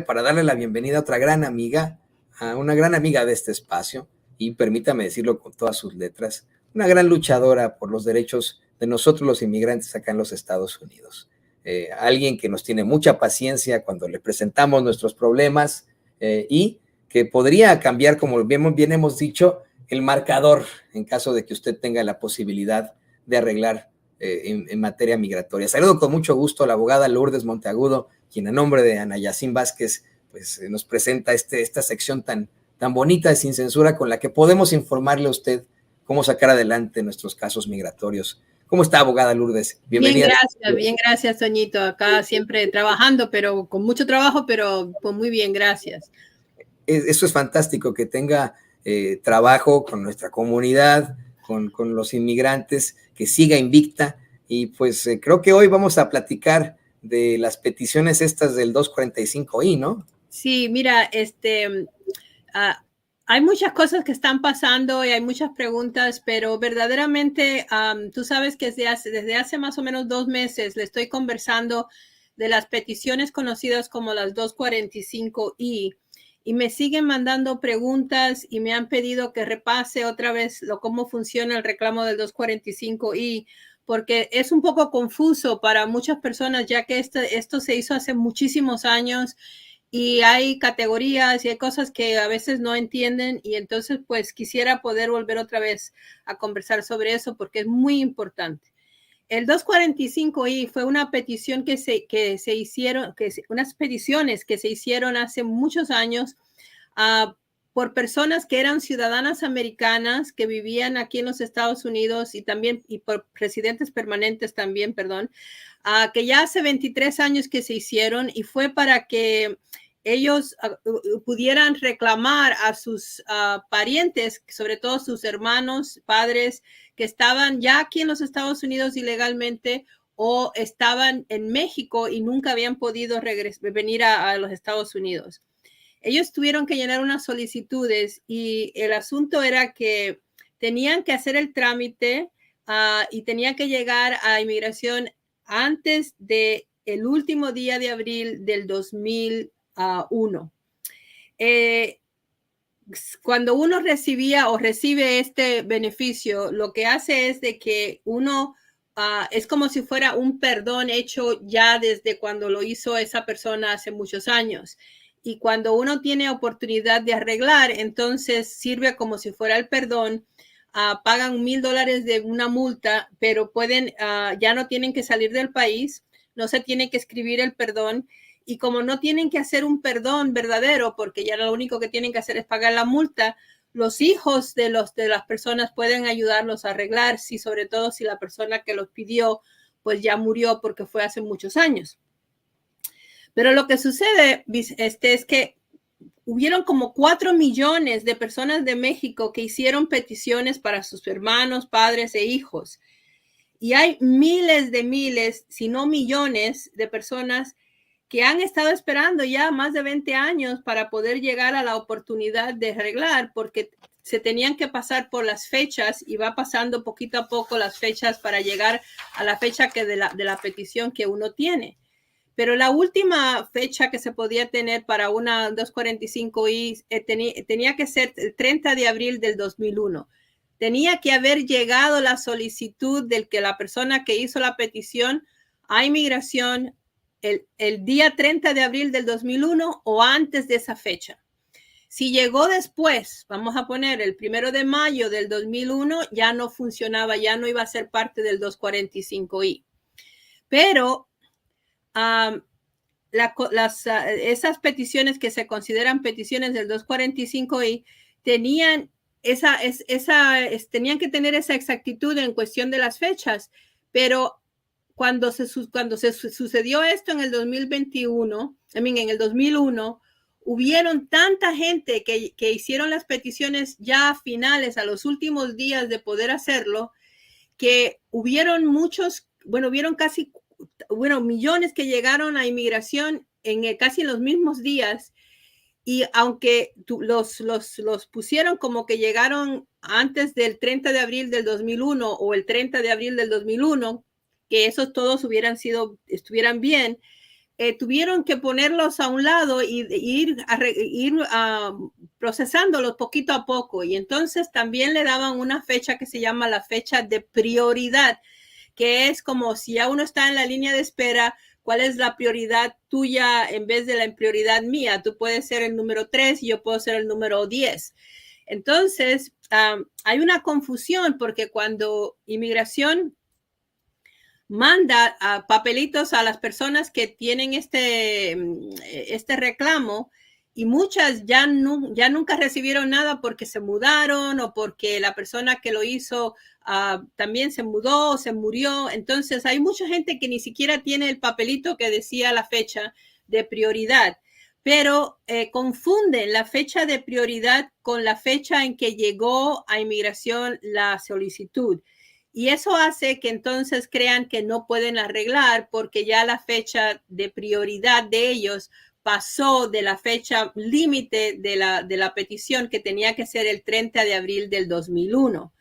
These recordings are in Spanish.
para darle la bienvenida a otra gran amiga, a una gran amiga de este espacio, y permítame decirlo con todas sus letras, una gran luchadora por los derechos de nosotros los inmigrantes acá en los Estados Unidos. Alguien que nos tiene mucha paciencia cuando le presentamos nuestros problemas y que podría cambiar, como bien hemos dicho, el marcador en caso de que usted tenga la posibilidad de arreglar en materia migratoria. Saludo con mucho gusto a la abogada Lourdes Monteagudo, quien a nombre de Ana Yacín Vázquez pues, nos presenta esta sección tan bonita de Sin Censura, con la que podemos informarle a usted cómo sacar adelante nuestros casos migratorios. ¿Cómo está, abogada Lourdes? Bienvenida. Bien, gracias, Toñito. Acá siempre trabajando, pero con mucho trabajo, pero pues muy bien, gracias. Eso es fantástico, que tenga trabajo con nuestra comunidad, con los inmigrantes, que siga invicta. Y pues creo que hoy vamos a platicar de las peticiones estas del 245I, ¿no? Sí, mira, hay muchas cosas que están pasando y hay muchas preguntas, pero verdaderamente tú sabes que desde hace más o menos 2 meses le estoy conversando de las peticiones conocidas como las 245I y me siguen mandando preguntas y me han pedido que repase otra vez cómo funciona el reclamo del 245I, porque es un poco confuso para muchas personas, ya que esto se hizo hace muchísimos años y hay categorías y hay cosas que a veces no entienden, y entonces pues quisiera poder volver otra vez a conversar sobre eso porque es muy importante. El 245I fue una petición que se hicieron, unas peticiones que se hicieron hace muchos años por personas que eran ciudadanas americanas que vivían aquí en los Estados Unidos y por residentes permanentes también, perdón, que ya hace 23 años que se hicieron, y fue para que ellos pudieran reclamar a sus parientes, sobre todo sus hermanos, padres, que estaban ya aquí en los Estados Unidos ilegalmente o estaban en México y nunca habían podido venir a los Estados Unidos. Ellos tuvieron que llenar unas solicitudes y el asunto era que tenían que hacer el trámite y tenían que llegar a inmigración antes del último día de abril del 2001. Cuando uno recibe este beneficio, lo que hace es de que uno es como si fuera un perdón hecho ya desde cuando lo hizo esa persona hace muchos años. Y cuando uno tiene oportunidad de arreglar, entonces sirve como si fuera el perdón. Pagan $1,000 de una multa, pero ya no tienen que salir del país, no se tiene que escribir el perdón. Y como no tienen que hacer un perdón verdadero, porque ya lo único que tienen que hacer es pagar la multa, los hijos de las personas pueden ayudarlos a arreglar, sobre todo si la persona que los pidió pues ya murió porque fue hace muchos años. Pero lo que sucede es que hubieron como 4 millones de personas de México que hicieron peticiones para sus hermanos, padres e hijos. Y hay miles, si no millones de personas que han estado esperando ya más de 20 años para poder llegar a la oportunidad de arreglar, porque se tenían que pasar por las fechas y va pasando poquito a poco las fechas para llegar a la fecha de la petición que uno tiene. Pero la última fecha que se podía tener para una 245I tenía que ser el 30 de abril del 2001. Tenía que haber llegado la solicitud del que la persona que hizo la petición a inmigración el día 30 de abril del 2001 o antes de esa fecha. Si llegó después, vamos a poner el 1 de mayo del 2001, ya no funcionaba, ya no iba a ser parte del 245I. Pero esas peticiones que se consideran peticiones del 245I tenían tenían que tener esa exactitud en cuestión de las fechas, pero cuando se sucedió esto en el 2021, en el 2001, hubieron tanta gente que hicieron las peticiones ya a finales, a los últimos días de poder hacerlo, que hubieron millones que llegaron a inmigración casi en los mismos días. Y aunque los pusieron como que llegaron antes del 30 de abril del 2001 o el 30 de abril del 2001, que esos todos estuvieran bien, tuvieron que ponerlos a un lado y ir procesándolos poquito a poco. Y entonces también le daban una fecha que se llama la fecha de prioridad, que es como si ya uno está en la línea de espera, ¿cuál es la prioridad tuya en vez de la prioridad mía? Tú puedes ser el número 3 y yo puedo ser el número 10. Entonces, hay una confusión porque cuando inmigración manda papelitos a las personas que tienen este reclamo, y muchas ya nunca recibieron nada porque se mudaron o porque la persona que lo hizo también se mudó o se murió. Entonces hay mucha gente que ni siquiera tiene el papelito que decía la fecha de prioridad, pero confunden la fecha de prioridad con la fecha en que llegó a inmigración la solicitud. Y eso hace que entonces crean que no pueden arreglar porque ya la fecha de prioridad de ellos pasó de la fecha límite de la petición, que tenía que ser el 30 de abril del 2001.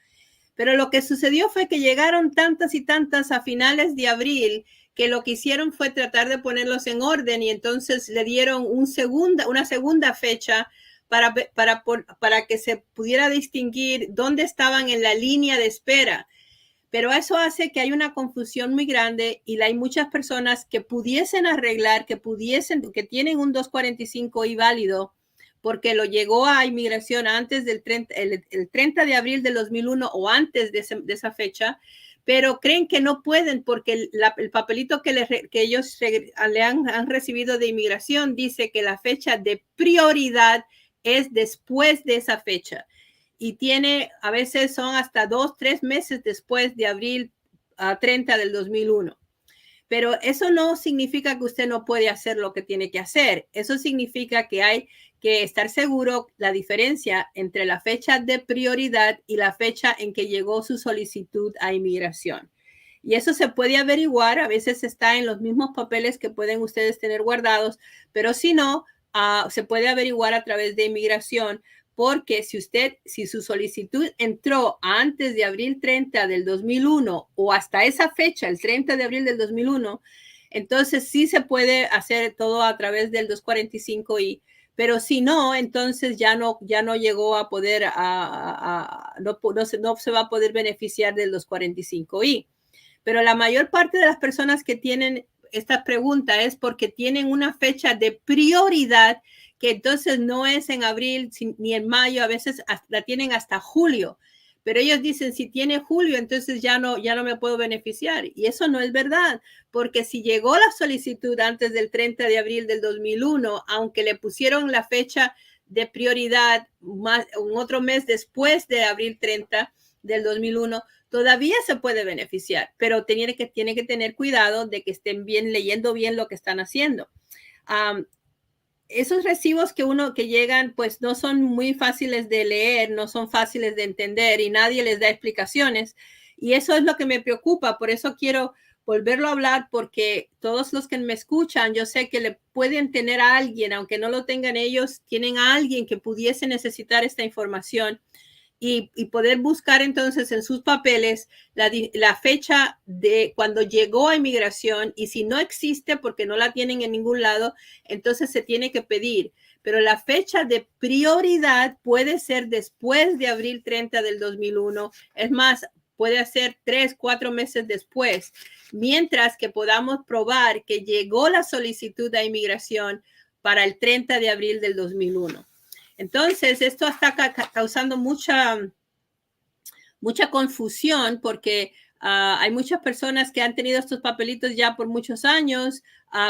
Pero lo que sucedió fue que llegaron tantas y tantas a finales de abril que lo que hicieron fue tratar de ponerlos en orden, y entonces le dieron una segunda fecha para que se pudiera distinguir dónde estaban en la línea de espera. Pero eso hace que hay una confusión muy grande y hay muchas personas que pudiesen arreglar, que tienen un 245I válido porque lo llegó a inmigración antes del 30 de abril del 2001 o antes de esa fecha, pero creen que no pueden porque el papelito que ellos han recibido de inmigración dice que la fecha de prioridad es después de esa fecha. Y a veces son hasta 2-3 meses después de abril 30 del 2001. Pero eso no significa que usted no puede hacer lo que tiene que hacer. Eso significa que hay que estar seguro la diferencia entre la fecha de prioridad y la fecha en que llegó su solicitud a inmigración. Y eso se puede averiguar, a veces está en los mismos papeles que pueden ustedes tener guardados, pero si no, se puede averiguar a través de inmigración, porque si su solicitud entró antes de abril 30 del 2001 o hasta esa fecha, el 30 de abril del 2001, entonces sí se puede hacer todo a través del 245I, pero si no, entonces ya no llegó a poder, no se va a poder beneficiar del 245I. Pero la mayor parte de las personas que tienen esta pregunta es porque tienen una fecha de prioridad que entonces no es en abril ni en mayo, a veces la tienen hasta julio. Pero ellos dicen, si tiene julio, entonces ya no me puedo beneficiar. Y eso no es verdad, porque si llegó la solicitud antes del 30 de abril del 2001, aunque le pusieron la fecha de prioridad un otro mes después de abril 30 del 2001, todavía se puede beneficiar, pero tiene que tener cuidado de que estén leyendo bien lo que están haciendo. Esos recibos que llegan, pues no son muy fáciles de leer, no son fáciles de entender y nadie les da explicaciones. Y eso es lo que me preocupa. Por eso quiero volverlo a hablar, porque todos los que me escuchan, yo sé que le pueden tener a alguien, aunque no lo tengan ellos, tienen a alguien que pudiese necesitar esta información. Y poder buscar entonces en sus papeles la fecha de cuando llegó a inmigración, y si no existe porque no la tienen en ningún lado, entonces se tiene que pedir. Pero la fecha de prioridad puede ser después de abril 30 del 2001. Es más, puede ser 3-4 meses después, mientras que podamos probar que llegó la solicitud a inmigración para el 30 de abril del 2001. Entonces, esto está causando mucha confusión porque hay muchas personas que han tenido estos papelitos ya por muchos años,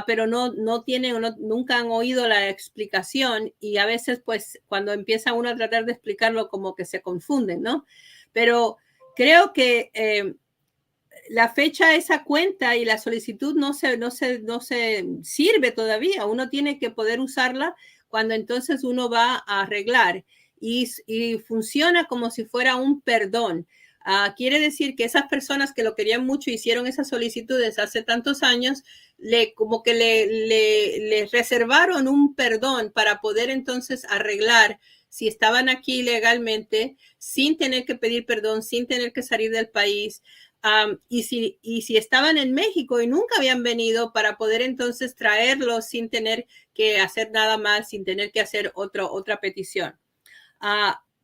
pero nunca han oído la explicación, y a veces, pues, cuando empieza uno a tratar de explicarlo, como que se confunden, ¿no? Pero creo que la fecha esa cuenta y la solicitud no se sirve todavía. Uno tiene que poder usarla cuando entonces uno va a arreglar, y funciona como si fuera un perdón. Quiere decir que esas personas que lo querían mucho hicieron esas solicitudes hace tantos años, como que le reservaron un perdón para poder entonces arreglar si estaban aquí legalmente, sin tener que pedir perdón, sin tener que salir del país. Y si estaban en México y nunca habían venido, para poder entonces traerlos sin tener que hacer nada más, sin tener que hacer otra petición.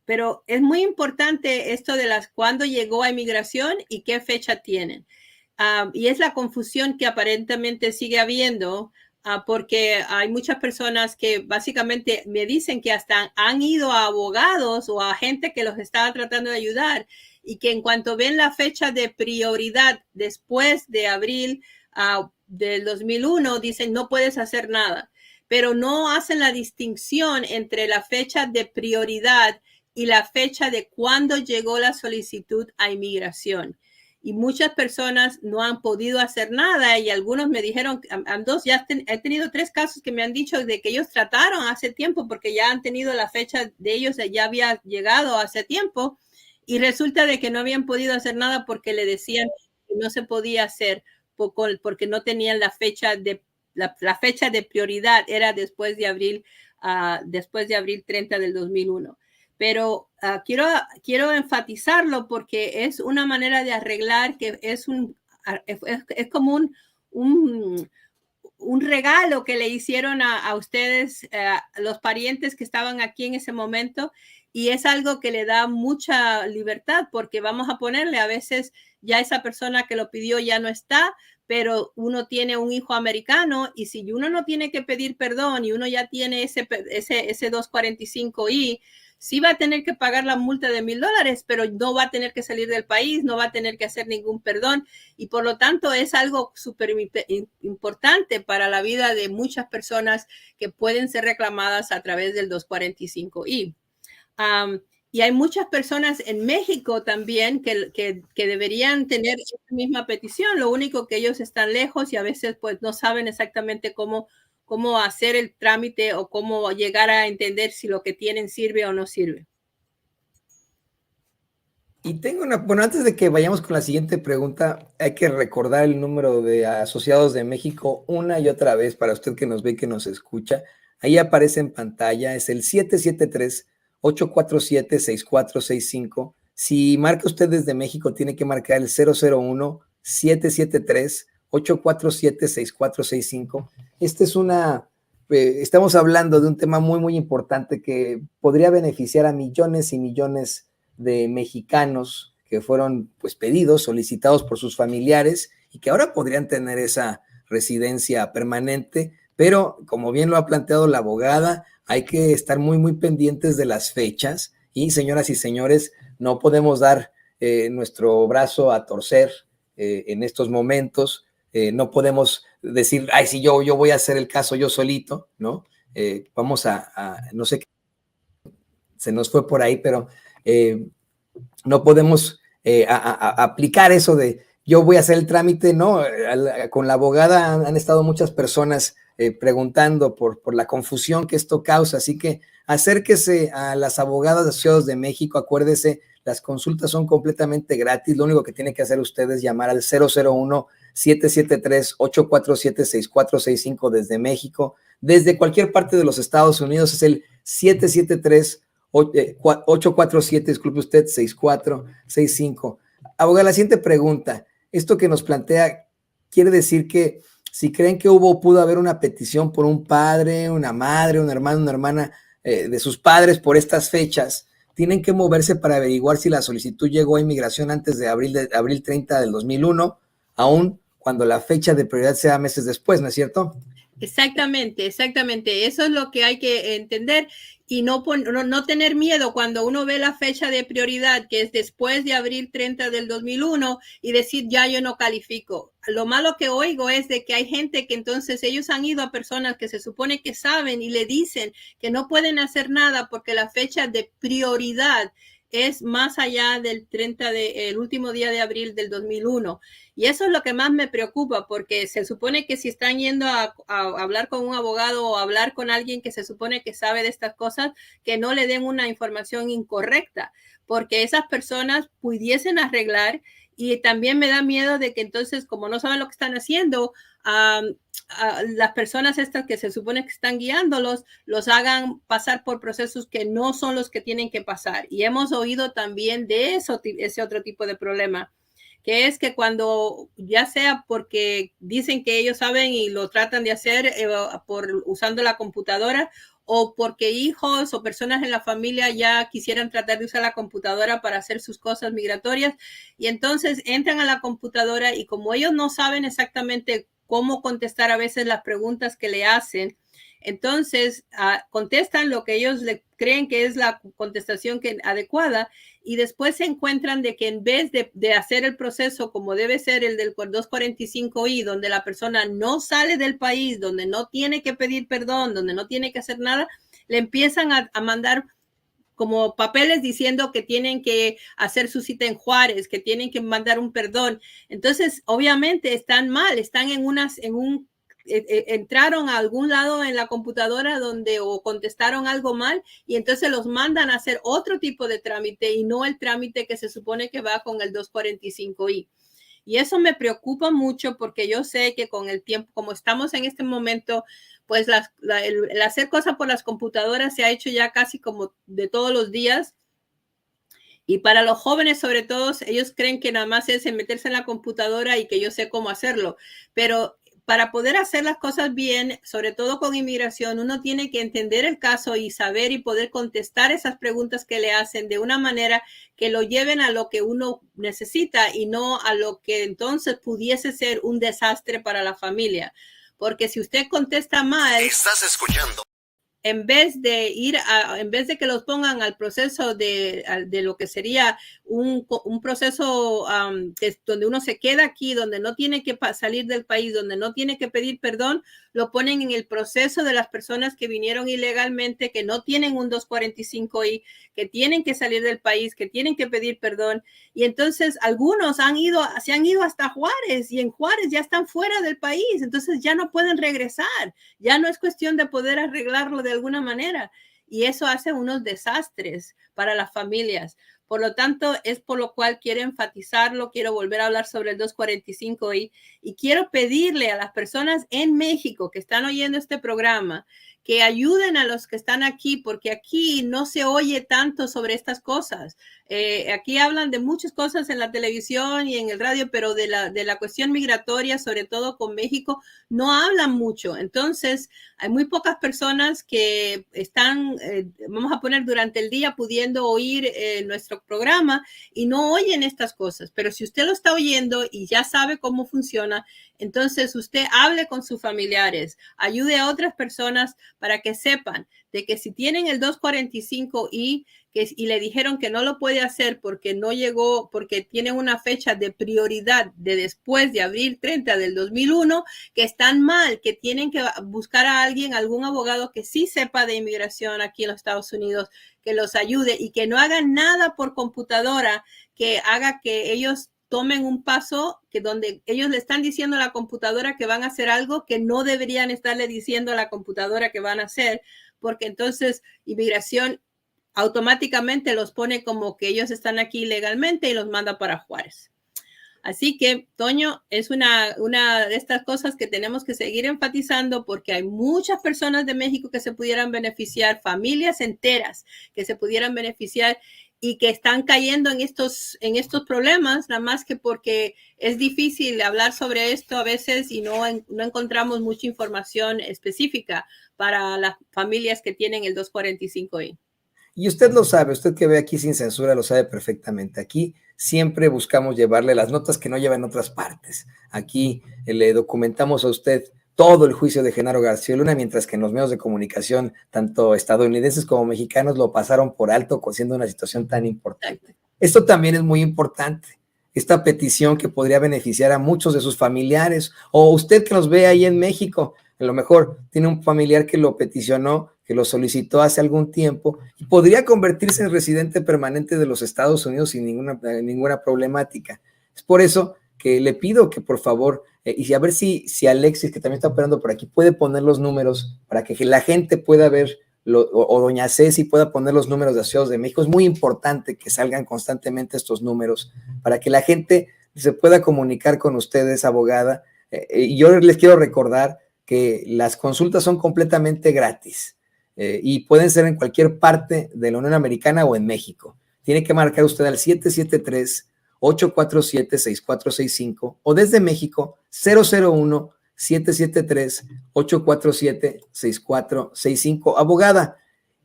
Pero es muy importante esto de cuándo llegó a inmigración y qué fecha tienen. Y es la confusión que aparentemente sigue habiendo, porque hay muchas personas que básicamente me dicen que hasta han ido a abogados o a gente que los estaba tratando de ayudar, y que en cuanto ven la fecha de prioridad después de abril del 2001, dicen no puedes hacer nada, pero no hacen la distinción entre la fecha de prioridad y la fecha de cuándo llegó la solicitud a inmigración. Y muchas personas no han podido hacer nada, y algunos me dijeron, he tenido 3 casos que me han dicho de que ellos trataron hace tiempo porque ya han tenido la fecha de ellos, ya había llegado hace tiempo, y resulta de que no habían podido hacer nada porque le decían que no se podía hacer porque no tenían la fecha de prioridad, era después de abril 30 del 2001. Pero quiero enfatizarlo porque es una manera de arreglar que es como un regalo que le hicieron a ustedes, los parientes que estaban aquí en ese momento, y es algo que le da mucha libertad, porque vamos a ponerle, a veces ya esa persona que lo pidió ya no está, pero uno tiene un hijo americano, y si uno no tiene que pedir perdón y uno ya tiene ese 245I, sí va a tener que pagar la multa de $1,000, pero no va a tener que salir del país, no va a tener que hacer ningún perdón, y por lo tanto es algo súper importante para la vida de muchas personas que pueden ser reclamadas a través del 245I. Y hay muchas personas en México también que deberían tener esa misma petición. Lo único que ellos están lejos y a veces pues no saben exactamente cómo hacer el trámite o cómo llegar a entender si lo que tienen sirve o no sirve. Y tengo bueno, antes de que vayamos con la siguiente pregunta, hay que recordar el número de asociados de México una y otra vez para usted que nos ve y que nos escucha. Ahí aparece en pantalla, es el 773-847-6465. Si marca usted desde México, tiene que marcar el 001-773-847-6465. Estamos hablando de un tema muy, muy importante que podría beneficiar a millones y millones de mexicanos que fueron pues pedidos, solicitados por sus familiares y que ahora podrían tener esa residencia permanente, pero como bien lo ha planteado la abogada, hay que estar muy, muy pendientes de las fechas y, señoras y señores, no podemos dar nuestro brazo a torcer en estos momentos, no podemos decir, ay, si yo voy a hacer el caso yo solito, ¿no? Vamos no sé qué se nos fue por ahí, pero no podemos aplicar eso de yo voy a hacer el trámite, ¿no? Con la abogada han estado muchas personas preguntando por la confusión que esto causa, así que acérquese a las abogadas asociadas de México, acuérdese, las consultas son completamente gratis, lo único que tiene que hacer usted es llamar al 001-773-847-6465 desde México, desde cualquier parte de los Estados Unidos es el 773-847, disculpe usted, 6465. Abogada, la siguiente pregunta. Esto que nos plantea quiere decir que si creen que pudo haber una petición por un padre, una madre, un hermano, una hermana de sus padres por estas fechas, tienen que moverse para averiguar si la solicitud llegó a inmigración antes de abril 30 del 2001, aun cuando la fecha de prioridad sea meses después, ¿no es cierto? Exactamente. Eso es lo que hay que entender y no tener miedo cuando uno ve la fecha de prioridad, que es después de abril 30 del 2001, y decir, ya yo no califico. Lo malo que oigo es de que hay gente que entonces ellos han ido a personas que se supone que saben y le dicen que no pueden hacer nada porque la fecha de prioridad es más allá del el último día de abril del 2001. Y eso es lo que más me preocupa, porque se supone que si están yendo a hablar con un abogado o hablar con alguien que se supone que sabe de estas cosas, que no le den una información incorrecta, porque esas personas pudiesen arreglar. Y también me da miedo de que entonces, como no saben lo que están haciendo, las personas estas que se supone que están guiándolos, los hagan pasar por procesos que no son los que tienen que pasar. Y hemos oído también de ese otro tipo de problema, que es que cuando, ya sea porque dicen que ellos saben y lo tratan de hacer usando la computadora, o porque hijos o personas en la familia ya quisieran tratar de usar la computadora para hacer sus cosas migratorias, y entonces entran a la computadora y como ellos no saben exactamente cómo contestar a veces las preguntas que le hacen, entonces contestan lo que ellos creen que es la contestación adecuada, y después se encuentran de que en vez de hacer el proceso como debe ser el del 245I, donde la persona no sale del país, donde no tiene que pedir perdón, donde no tiene que hacer nada, le empiezan a mandar como papeles diciendo que tienen que hacer su cita en Juárez, que tienen que mandar un perdón. Entonces, obviamente están mal, están entraron a algún lado en la computadora o contestaron algo mal, y entonces los mandan a hacer otro tipo de trámite y no el trámite que se supone que va con el 245I. Y eso me preocupa mucho porque yo sé que con el tiempo, como estamos en este momento, pues el hacer cosas por las computadoras se ha hecho ya casi como de todos los días. Y para los jóvenes, sobre todo, ellos creen que nada más es meterse en la computadora y que yo sé cómo hacerlo. Pero para poder hacer las cosas bien, sobre todo con inmigración, uno tiene que entender el caso y saber y poder contestar esas preguntas que le hacen de una manera que lo lleven a lo que uno necesita y no a lo que entonces pudiese ser un desastre para la familia. Porque si usted contesta mal, estás escuchando. En vez de que los pongan al proceso de lo que sería un proceso donde uno se queda aquí, donde no tiene que salir del país, donde no tiene que pedir perdón, lo ponen en el proceso de las personas que vinieron ilegalmente, que no tienen un 245I, que tienen que salir del país, que tienen que pedir perdón. Y entonces algunos se han ido hasta Juárez, y en Juárez ya están fuera del país, entonces ya no pueden regresar. Ya no es cuestión de poder arreglarlo de alguna manera, y eso hace unos desastres para las familias. Por lo tanto, es por lo cual quiero enfatizarlo, quiero volver a hablar sobre el 245I, y quiero pedirle a las personas en México que están oyendo este programa que ayuden a los que están aquí, porque aquí no se oye tanto sobre estas cosas. Aquí hablan de muchas cosas en la televisión y en el radio, pero de la cuestión migratoria, sobre todo con México, no hablan mucho. Entonces, hay muy pocas personas que están, vamos a poner, durante el día pudiendo oír nuestro programa y no oyen estas cosas. Pero si usted lo está oyendo y ya sabe cómo funciona, entonces usted hable con sus familiares, ayude a otras personas para que sepan de que si tienen el 245I y le dijeron que no lo puede hacer porque no llegó, porque tiene una fecha de prioridad de después de abril 30 del 2001, que están mal, que tienen que buscar a alguien, algún abogado que sí sepa de inmigración aquí en los Estados Unidos, que los ayude y que no hagan nada por computadora que haga que ellos tomen un paso que donde ellos le están diciendo a la computadora que van a hacer algo que no deberían estarle diciendo a la computadora que van a hacer, porque entonces inmigración automáticamente los pone como que ellos están aquí legalmente y los manda para Juárez. Así que, Toño, es una de estas cosas que tenemos que seguir enfatizando, porque hay muchas personas de México que se pudieran beneficiar, familias enteras que se pudieran beneficiar y que están cayendo en estos problemas, nada más que porque es difícil hablar sobre esto a veces y no encontramos mucha información específica para las familias que tienen el 245I. Y usted lo sabe, usted que ve aquí Sin Censura lo sabe perfectamente. Aquí siempre buscamos llevarle las notas que no lleva en otras partes. Aquí le documentamos a usted todo el juicio de Genaro García Luna, mientras que en los medios de comunicación, tanto estadounidenses como mexicanos, lo pasaron por alto, siendo una situación tan importante. Esto también es muy importante. Esta petición que podría beneficiar a muchos de sus familiares, o usted que nos ve ahí en México, a lo mejor tiene un familiar que lo peticionó, que lo solicitó hace algún tiempo y podría convertirse en residente permanente de los Estados Unidos sin ninguna problemática. Es por eso que le pido que por favor, y a ver si Alexis, que también está operando por aquí, puede poner los números para que la gente pueda ver, o doña Ceci pueda poner los números de Asociados de México. Es muy importante que salgan constantemente estos números para que la gente se pueda comunicar con ustedes, abogada. Y yo les quiero recordar que las consultas son completamente gratis y pueden ser en cualquier parte de la Unión Americana o en México. Tiene que marcar usted al 847-6465 o desde México 001-773-847-6465. Abogada,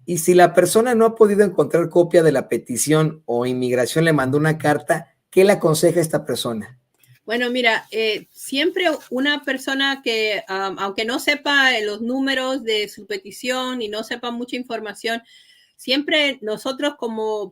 y si la persona no ha podido encontrar copia de la petición o inmigración le mandó una carta, ¿qué le aconseja a esta persona? Bueno, mira, siempre una persona que, aunque no sepa los números de su petición y no sepa mucha información, siempre nosotros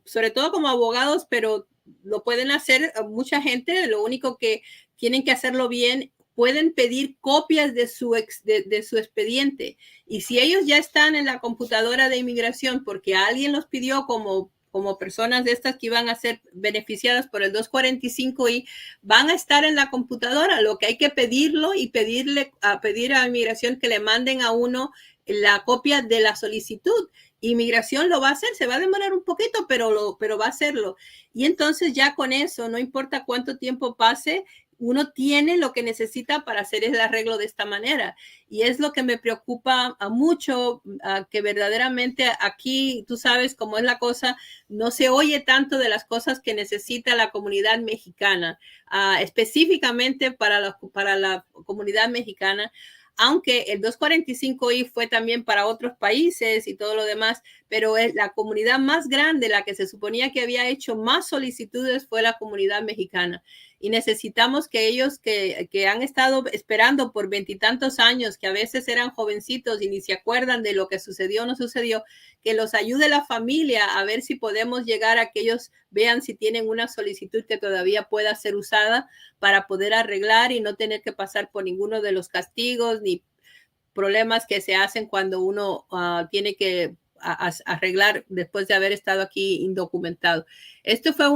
sobre todo como abogados, pero lo pueden hacer mucha gente, lo único que tienen que hacerlo bien, pueden pedir copias de su expediente. Y si ellos ya están en la computadora de inmigración porque alguien los pidió como personas de estas que iban a ser beneficiadas por el 245I, van a estar en la computadora. Lo que hay que pedirlo y pedir a inmigración que le manden a uno la copia de la solicitud. Inmigración lo va a hacer, se va a demorar un poquito, pero va a hacerlo. Y entonces ya con eso, no importa cuánto tiempo pase, uno tiene lo que necesita para hacer el arreglo de esta manera. Y es lo que me preocupa mucho, que verdaderamente aquí, tú sabes cómo es la cosa, no se oye tanto de las cosas que necesita la comunidad mexicana, específicamente para la comunidad mexicana. Aunque el 245I fue también para otros países y todo lo demás, pero es la comunidad más grande, la que se suponía que había hecho más solicitudes, fue la comunidad mexicana. Y necesitamos que ellos que han estado esperando por 20 y tantos años, que a veces eran jovencitos y ni se acuerdan de lo que sucedió o no sucedió, que los ayude la familia a ver si podemos llegar a que ellos vean si tienen una solicitud que todavía pueda ser usada para poder arreglar y no tener que pasar por ninguno de los castigos ni problemas que se hacen cuando uno tiene que arreglar después de haber estado aquí indocumentado. Esto fue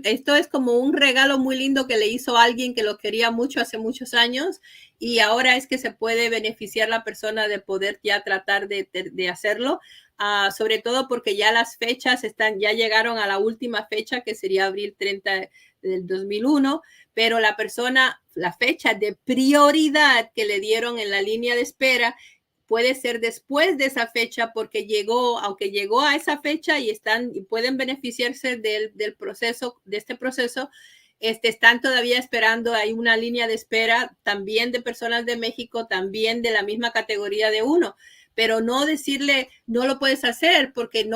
esto es como un regalo muy lindo que le hizo alguien que lo quería mucho hace muchos años, y ahora es que se puede beneficiar la persona de poder ya tratar de hacerlo, sobre todo porque ya las fechas ya llegaron a la última fecha, que sería abril 30 del 2001, pero la fecha de prioridad que le dieron en la línea de espera puede ser después de esa fecha, porque aunque llegó a esa fecha y pueden beneficiarse del proceso, de este proceso, están todavía esperando. Hay una línea de espera también de personas de México, también de la misma categoría de uno, pero no decirle no lo puedes hacer porque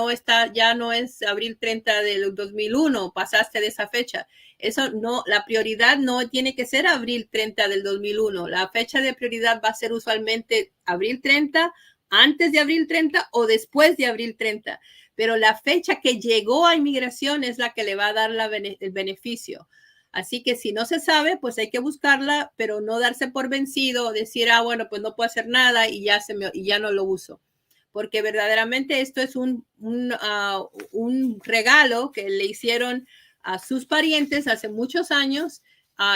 ya no es abril 30 del 2001, pasaste de esa fecha. Eso no, la prioridad no tiene que ser abril 30 del 2001. La fecha de prioridad va a ser usualmente abril 30, antes de abril 30 o después de abril 30. Pero la fecha que llegó a inmigración es la que le va a dar el beneficio. Así que si no se sabe, pues hay que buscarla, pero no darse por vencido, decir, bueno, pues no puedo hacer nada y ya no lo uso. Porque verdaderamente esto es un regalo que le hicieron a sus parientes hace muchos años,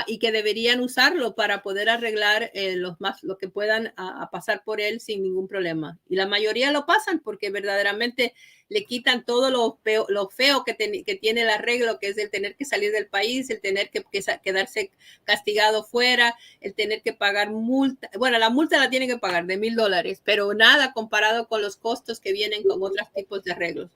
y que deberían usarlo para poder arreglar lo que puedan pasar por él sin ningún problema. Y la mayoría lo pasan porque verdaderamente le quitan todo lo feo que tiene el arreglo, que es el tener que salir del país, el tener que quedarse castigado fuera, el tener que pagar multa. Bueno, la multa la tienen que pagar de $1,000, pero nada comparado con los costos que vienen con otros tipos de arreglos.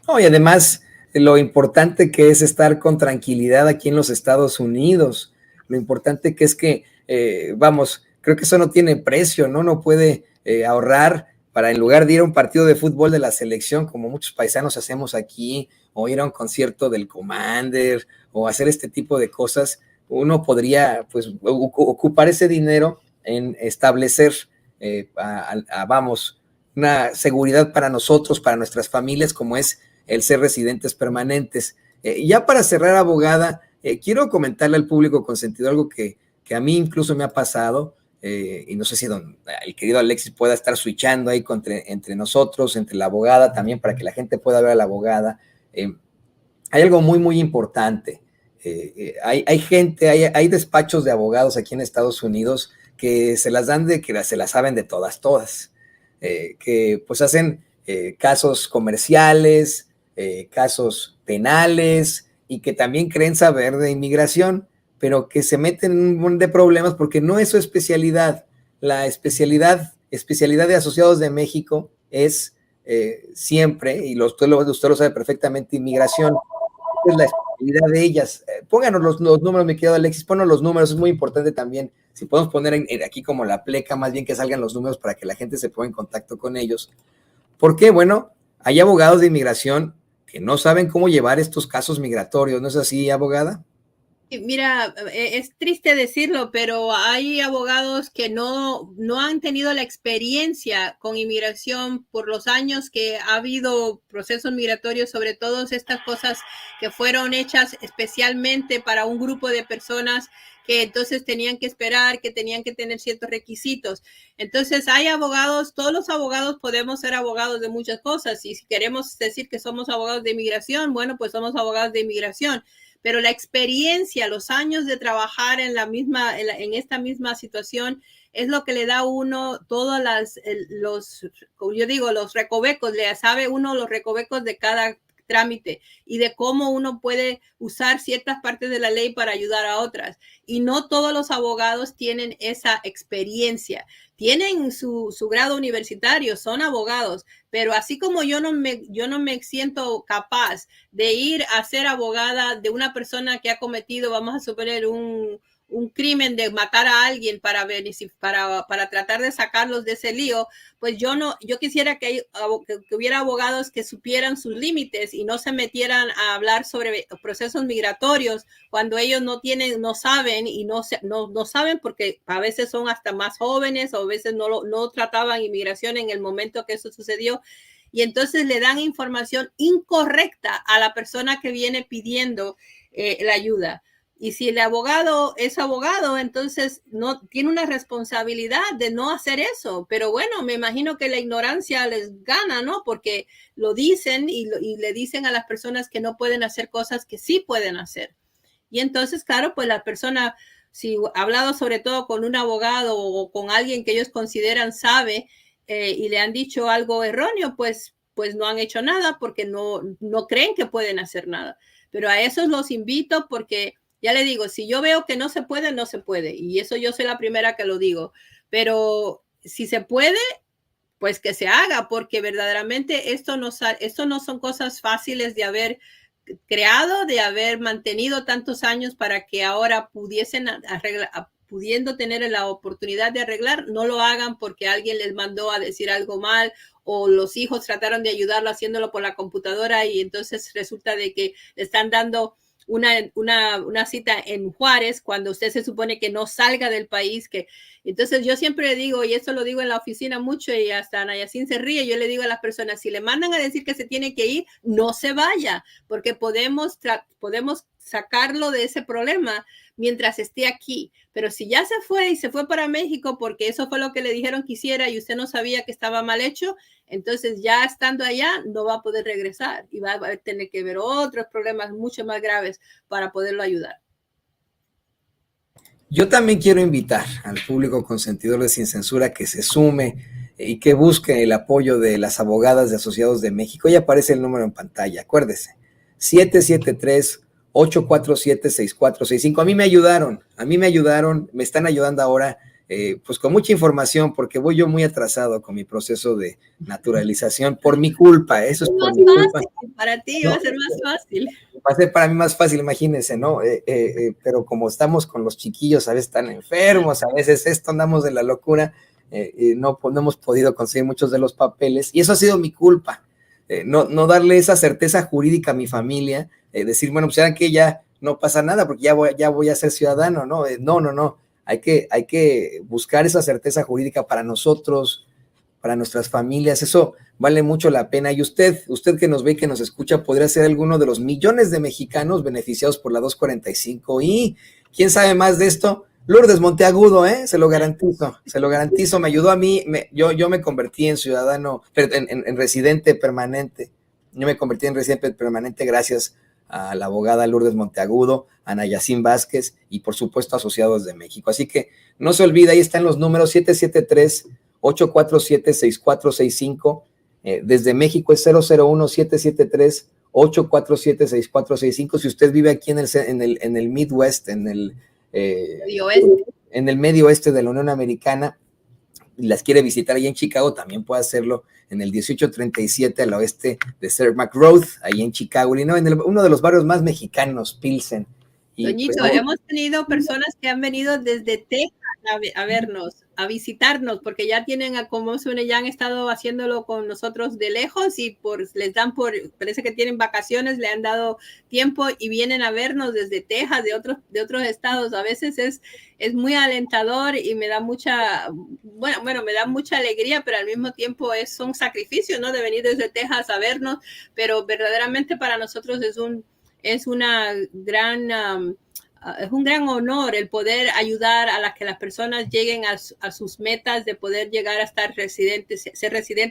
No, y además, lo importante que es estar con tranquilidad aquí en los Estados Unidos, lo importante que es que, creo que eso no tiene precio, ¿no? No puede ahorrar para, en lugar de ir a un partido de fútbol de la selección, como muchos paisanos hacemos aquí, o ir a un concierto del Commander, o hacer este tipo de cosas, uno podría, pues, ocupar ese dinero en establecer, una seguridad para nosotros, para nuestras familias, como es el ser residentes permanentes. Ya para cerrar, abogada, quiero comentarle al público consentido algo que a mí incluso me ha pasado, y no sé si el querido Alexis pueda estar switchando ahí entre nosotros, entre la abogada también, para que la gente pueda ver a la abogada. Hay algo muy, muy importante. Hay despachos de abogados aquí en Estados Unidos que se las dan que se las saben de todas, que pues hacen casos comerciales, casos penales, y que también creen saber de inmigración, pero que se meten en un montón de problemas porque no es su especialidad. La especialidad de Asociados de México es siempre, y usted lo sabe perfectamente, inmigración. Es la responsabilidad de ellas. Pónganos los números, mi querido Alexis, ponnos los números, es muy importante también. Si podemos poner aquí como la pleca, más bien que salgan los números para que la gente se ponga en contacto con ellos. ¿Por qué? Bueno, hay abogados de inmigración que no saben cómo llevar estos casos migratorios, ¿no es así, abogada? Mira, es triste decirlo, pero hay abogados que no han tenido la experiencia con inmigración por los años que ha habido procesos migratorios, sobre todo estas cosas que fueron hechas especialmente para un grupo de personas que entonces tenían que esperar, que tenían que tener ciertos requisitos. Entonces hay abogados, todos los abogados podemos ser abogados de muchas cosas, y si queremos decir que somos abogados de inmigración, bueno, pues somos abogados de inmigración. Pero la experiencia, los años de trabajar en esta misma situación es lo que le da a uno todos los recovecos, le sabe uno los recovecos de cada trámite y de cómo uno puede usar ciertas partes de la ley para ayudar a otras. Y no todos los abogados tienen esa experiencia. Tienen su grado universitario, son abogados, pero así como yo no me siento capaz de ir a ser abogada de una persona que ha cometido, vamos a suponer, un crimen de matar a alguien para tratar de sacarlos de ese lío, pues yo quisiera que hubiera abogados que supieran sus límites y no se metieran a hablar sobre procesos migratorios cuando ellos no saben porque a veces son hasta más jóvenes o a veces no trataban inmigración en el momento que eso sucedió. Y entonces le dan información incorrecta a la persona que viene pidiendo la ayuda. Y si el abogado es abogado, entonces no tiene una responsabilidad de no hacer eso. Pero bueno, me imagino que la ignorancia les gana, ¿no? Porque lo dicen y le dicen a las personas que no pueden hacer cosas que sí pueden hacer. Y entonces, claro, pues la persona, si ha hablado sobre todo con un abogado o con alguien que ellos consideran sabe y le han dicho algo erróneo, pues no han hecho nada porque no creen que pueden hacer nada. Pero a esos los invito porque, ya le digo, si yo veo que no se puede, no se puede. Y eso yo soy la primera que lo digo. Pero si se puede, pues que se haga, porque verdaderamente esto no son cosas fáciles de haber creado, de haber mantenido tantos años para que ahora pudiesen pudiendo tener la oportunidad de arreglar, no lo hagan porque alguien les mandó a decir algo mal o los hijos trataron de ayudarlo haciéndolo por la computadora y entonces resulta de que le están dando una cita en Juárez cuando usted se supone que no salga del país. Entonces yo siempre digo, y eso lo digo en la oficina mucho y hasta Nayacín se ríe, yo le digo a las personas, si le mandan a decir que se tiene que ir, no se vaya, porque podemos sacarlo de ese problema mientras esté aquí. Pero si ya se fue y se fue para México porque eso fue lo que le dijeron que hiciera y usted no sabía que estaba mal hecho, entonces ya estando allá no va a poder regresar y va a tener que ver otros problemas mucho más graves para poderlo ayudar. Yo también quiero invitar al público consentidor de Sin Censura que se sume y que busque el apoyo de las abogadas de Asociados de México. Ya aparece el número en pantalla, acuérdese, 773-847-6465. A mí me ayudaron, me están ayudando ahora, pues con mucha información, porque voy yo muy atrasado con mi proceso de naturalización, por mi culpa, eso es por mi culpa. Para ti va a ser más fácil. Va a ser para mí más fácil, imagínense, ¿no? Pero como estamos con los chiquillos, a veces están enfermos, a veces andamos de la locura, no hemos podido conseguir muchos de los papeles, y eso ha sido mi culpa, no darle esa certeza jurídica a mi familia, decir, bueno, pues ya que ya no pasa nada, porque ya voy a ser ciudadano, ¿no? No, hay que buscar esa certeza jurídica para nosotros, para nuestras familias, eso vale mucho la pena. Y usted que nos ve y que nos escucha, podría ser alguno de los millones de mexicanos beneficiados por la 245. Y ¿quién sabe más de esto? Lourdes Monteagudo, se lo garantizo, me ayudó a mí, yo me convertí en ciudadano, en residente permanente, gracias a la abogada Lourdes Monteagudo, a Nayacín Vázquez y por supuesto Asociados de México. Así que no se olvide, ahí están los números, 773-847-6465, desde México es 001-773-847-6465. Si usted vive aquí en el Midwest, en el medio oeste de la Unión Americana, las quiere visitar ahí en Chicago, también puede hacerlo en el 1837 al oeste de Cermak Road, ahí en Chicago, Illinois, uno de los barrios más mexicanos, Pilsen. Y Doñito, pues, hemos tenido personas que han venido desde Texas a vernos, a visitarnos, porque ya tienen a como suene, ya han estado haciéndolo con nosotros de lejos y les dan parece que tienen vacaciones, le han dado tiempo y vienen a vernos desde Texas, de otros estados. A veces es muy alentador y me da me da mucha alegría, pero al mismo tiempo es un sacrificio, ¿no? De venir desde Texas a vernos, pero verdaderamente para nosotros es un gran honor el poder ayudar a que las personas lleguen a sus metas de poder llegar a ser residente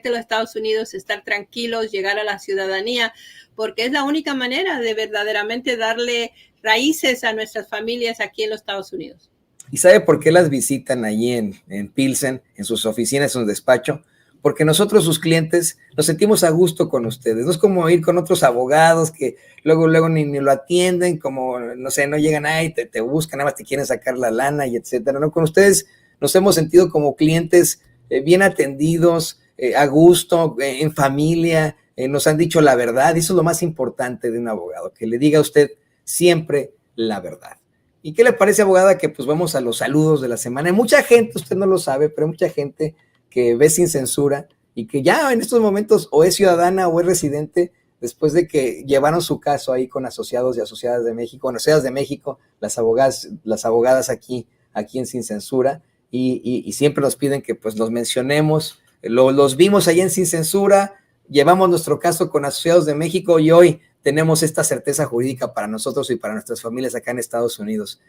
de los Estados Unidos, estar tranquilos, llegar a la ciudadanía, porque es la única manera de verdaderamente darle raíces a nuestras familias aquí en los Estados Unidos. ¿Y sabe por qué las visitan allí en Pilsen, en sus oficinas, en su despacho? Porque nosotros, sus clientes, nos sentimos a gusto con ustedes. No es como ir con otros abogados que luego ni lo atienden, como, no sé, no llegan ahí, te buscan, nada más te quieren sacar la lana y etcétera. No, con ustedes nos hemos sentido como clientes bien atendidos, a gusto, en familia, nos han dicho la verdad, y eso es lo más importante de un abogado, que le diga a usted siempre la verdad. ¿Y qué le parece, abogada, que pues vamos a los saludos de la semana? Hay mucha gente, usted no lo sabe, pero hay mucha gente que ve Sin Censura y que ya en estos momentos o es ciudadana o es residente después de que llevaron su caso ahí con asociados y asociadas de México, bueno, asociadas de México, las abogadas aquí en Sin Censura, y siempre nos piden que pues los mencionemos, los vimos ahí en Sin Censura, llevamos nuestro caso con asociados de México y hoy tenemos esta certeza jurídica para nosotros y para nuestras familias acá en Estados Unidos.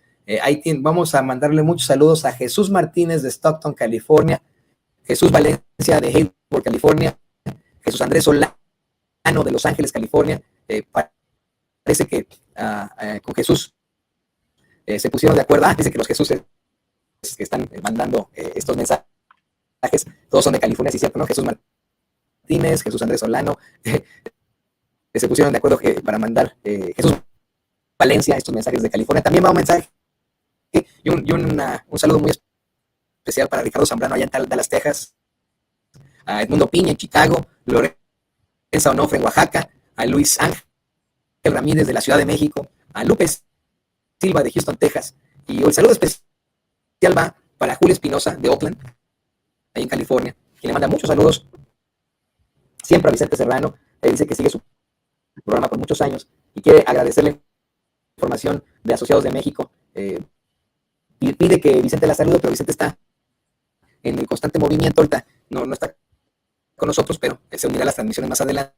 Vamos a mandarle muchos saludos a Jesús Martínez de Stockton, California, Jesús Valencia de Hayward, California, Jesús Andrés Solano de Los Ángeles, California. Parece que con Jesús se pusieron de acuerdo. Dice que los Jesús que están mandando estos mensajes, todos son de California, sí, cierto, ¿no? Jesús Martínez, Jesús Andrés Solano, se pusieron de acuerdo para mandar Jesús Valencia estos mensajes de California. También va un mensaje y un saludo muy especial para Ricardo Zambrano allá en Dallas, Texas, a Edmundo Piña en Chicago, Lorenza Onofre en Oaxaca, a Luis Ángel Ramírez de la Ciudad de México, a Lupe Silva de Houston, Texas, y el saludo especial va para Julio Espinosa de Oakland, ahí en California, quien le manda muchos saludos siempre a Vicente Serrano. Él dice que sigue su programa por muchos años y quiere agradecerle información de Asociados de México. Pide que Vicente la salude, pero Vicente está en el constante movimiento, ahorita no está con nosotros, pero se unirá a las transmisiones más adelante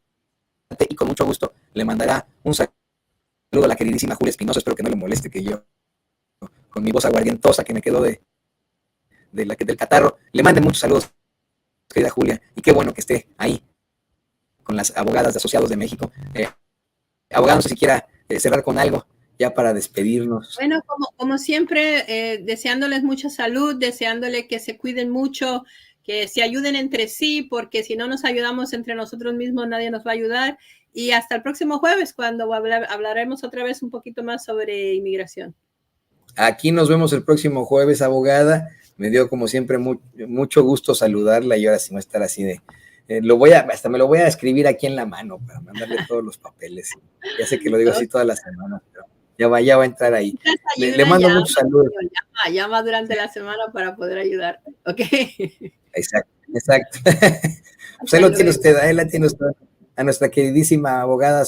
y con mucho gusto le mandará un saludo a la queridísima Julia Espinosa. Espero que no le moleste que yo, con mi voz aguardientosa que me quedó del catarro, le mande muchos saludos, querida Julia, y qué bueno que esté ahí con las abogadas de Asociados de México. Abogado, no sé si quiera cerrar con algo ya para despedirnos. Bueno, como siempre, deseándoles mucha salud, deseándole que se cuiden mucho, que se ayuden entre sí, porque si no nos ayudamos entre nosotros mismos, nadie nos va a ayudar. Y hasta el próximo jueves, cuando hablaremos otra vez un poquito más sobre inmigración. Aquí nos vemos el próximo jueves, abogada. Me dio, como siempre, mucho gusto saludarla y ahora sí va a estar así de... hasta me lo voy a escribir aquí en la mano para mandarle todos los papeles. Ya sé que lo digo así toda la semana, pero ya va a entrar ahí. Le mando muchos saludos. Llama durante la semana para poder ayudar. Ok. Exacto. Pues ahí lo tiene usted, a nuestra queridísima abogada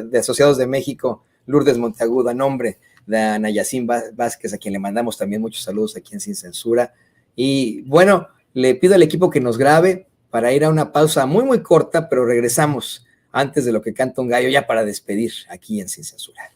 de Asociados de México, Lourdes Monteagudo, a nombre de Ana Yacín Vázquez, a quien le mandamos también muchos saludos aquí en Sin Censura. Y bueno, le pido al equipo que nos grabe para ir a una pausa muy, muy corta, pero regresamos antes de lo que canta un gallo ya para despedir aquí en Sin Censura.